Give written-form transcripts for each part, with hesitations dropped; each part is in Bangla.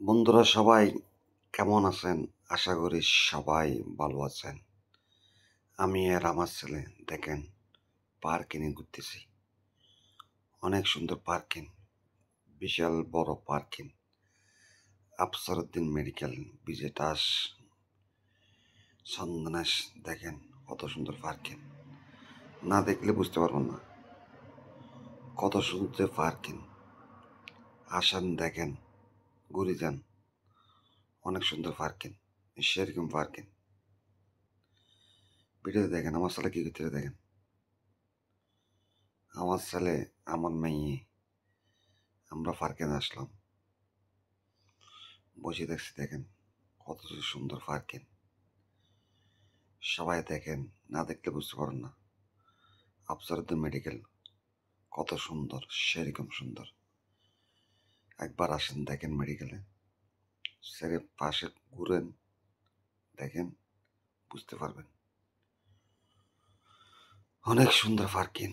বন্ধুরা সবাই কেমন আছেন? আশা করি সবাই ভালো আছেন। আমি আর আমার ছেলে দেখেন পার্কিংয়ে ঘুরতেছি। অনেক সুন্দর পার্কিং, বিশাল বড় পার্কিং। আফসারউদ্দিন মেডিকেল, বিজেটাস, চন্দনেশ দেখেন কত সুন্দর পার্কিং। না দেখলে বুঝতে পারবেন না কত সুন্দর পার্কিং। আসেন দেখেন, ঘুরে যান। অনেক সুন্দর পার্কিং, সেরকম পার্কিং। ভিডিওতে দেখেন আমার ছেলে কি করতে দেখেন। আমার ছেলে, আমার মেয়ে, আমরা পার্কে আসলাম, বসে দেখছি দেখেন কত সুন্দর পার্কিং। সবাই দেখেন, না দেখলে বুঝতে পারেন না আফসারউদ্দিন মেডিকেল কত সুন্দর, সেরকম সুন্দর। একবার আসেন দেখেন মেডিকেলে, সেরে পাশে ঘুরেন, দেখেন, বুঝতে পারবেন। অনেক সুন্দর পার্কিং।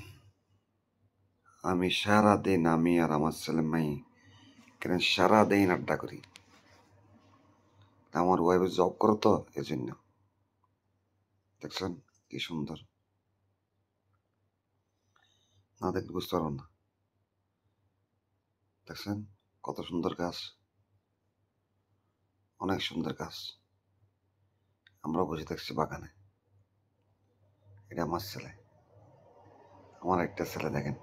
আমি সারাদিন, আমি আর আমার ছেলে মেয়ে কেন সারাদিন আড্ডা করি। আমার ওয়াইফ জব করো তো এজন্য। দেখছেন কি সুন্দর, না দেখলে বুঝতে পারবেন না। দেখছেন কত সুন্দর গাছ, অনেক সুন্দর গাছ। আমরা বসে থাকছি বাগানে। এটা আমার ছেলে, আমার একটা ছেলে দেখেন,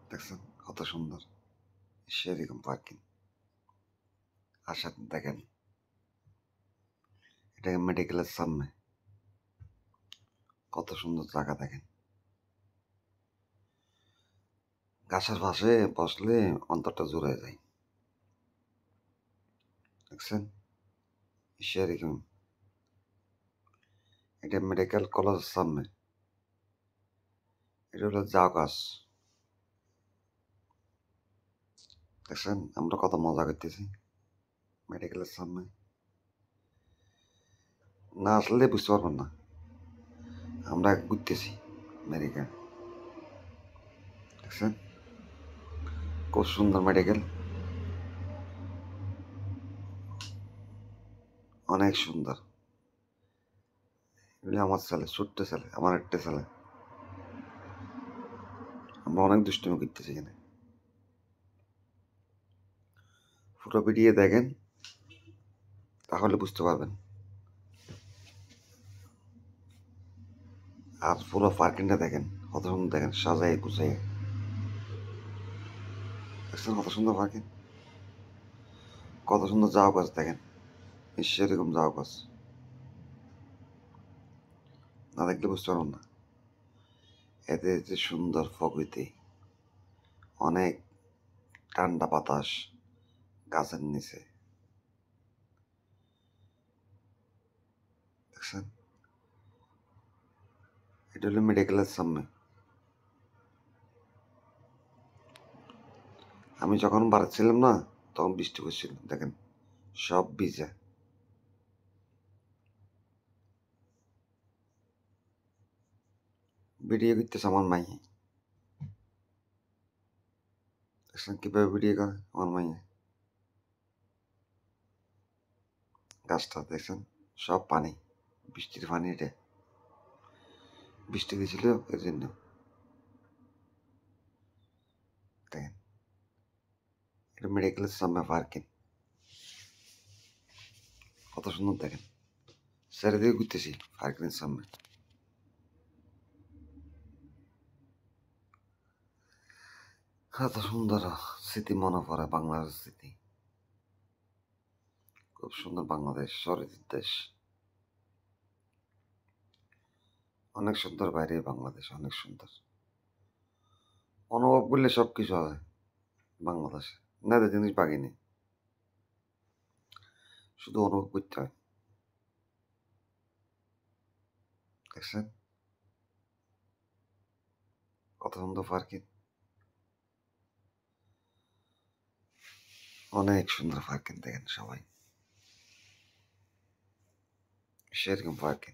দেখছেন কত সুন্দর, সেরকম পার্কিং। আসেন দেখেন, এটা মেডিকেলের সামনে কত সুন্দর জায়গা দেখেন। গাছের পাশে বসলে অন্তরটা জুড়ে যায়। দেখছেন সেরকম। এটা মেডিকেল কলেজের সামনে, এটা হলো জাউ গাছ। দেখছেন আমরা কত মজা করতেছি মেডিকেলের সামনে। না আসলে বুঝতে পারবেন না আমরা ঘুরতেছি মেডিকেল। দেখছেন খুব সুন্দর মেডিকেল, অনেক সুন্দর। এগুলি আমার ছেলে, ছোট্ট ছেলে, আমার একটা ছেলে। আমরা অনেক দুষ্টুমি করতেছি এখানে। পুরো ভিডিও দেখেন তাহলে বুঝতে পারবেন। আর পুরো পার্কিংটা দেখেন কত সুন্দর, দেখেন সাজাই গুছাই। দেখছেন কত সুন্দর পার্কিং, কত সুন্দর জাউ গাছ দেখেন, সেরকম জাউ গাছ। না দেখলে বুঝতে পারবেন না। এতে যে সুন্দর প্রকৃতি, অনেক ঠান্ডা বাতাস গাছের নিচে। দেখছেন এটা হলো মেডিকেলের সামনে। আমি যখন বাড়াচ্ছিলাম না তখন বৃষ্টি পড়ছিল, দেখেন সব ভিজে। ভিডিও করতেছে আমার মাই। দেখছেন কিভাবে ভিডিও করে আমার মাইয়ে। গাছটা দেখছেন সব পানি, বৃষ্টির পানি। এটা বৃষ্টি দিয়েছিল এর জন্য। দেখেন এটা মেডিকেলের সামনে পার্কিং কত সুন্দর। দেখেন চারিদিকে ঘুরতেছি পার্কিংয়ের সামনে। কত সুন্দর স্মৃতি মনে পড়ে, বাংলাদেশের স্মৃতি। খুব সুন্দর বাংলাদেশ, শরীরের দেশ। অনেক সুন্দর বাইরে বাংলাদেশ, অনেক সুন্দর। অনুভব করলে সব কিছু আছে বাংলাদেশে। না যে জিনিস বাকি নেই, শুধু অনুভব করতে হয়। দেখছেন কত সুন্দর পার্কিং, অনেক সুন্দর পার্কিং। দেখেন সবাই সেরকম পার্কিং।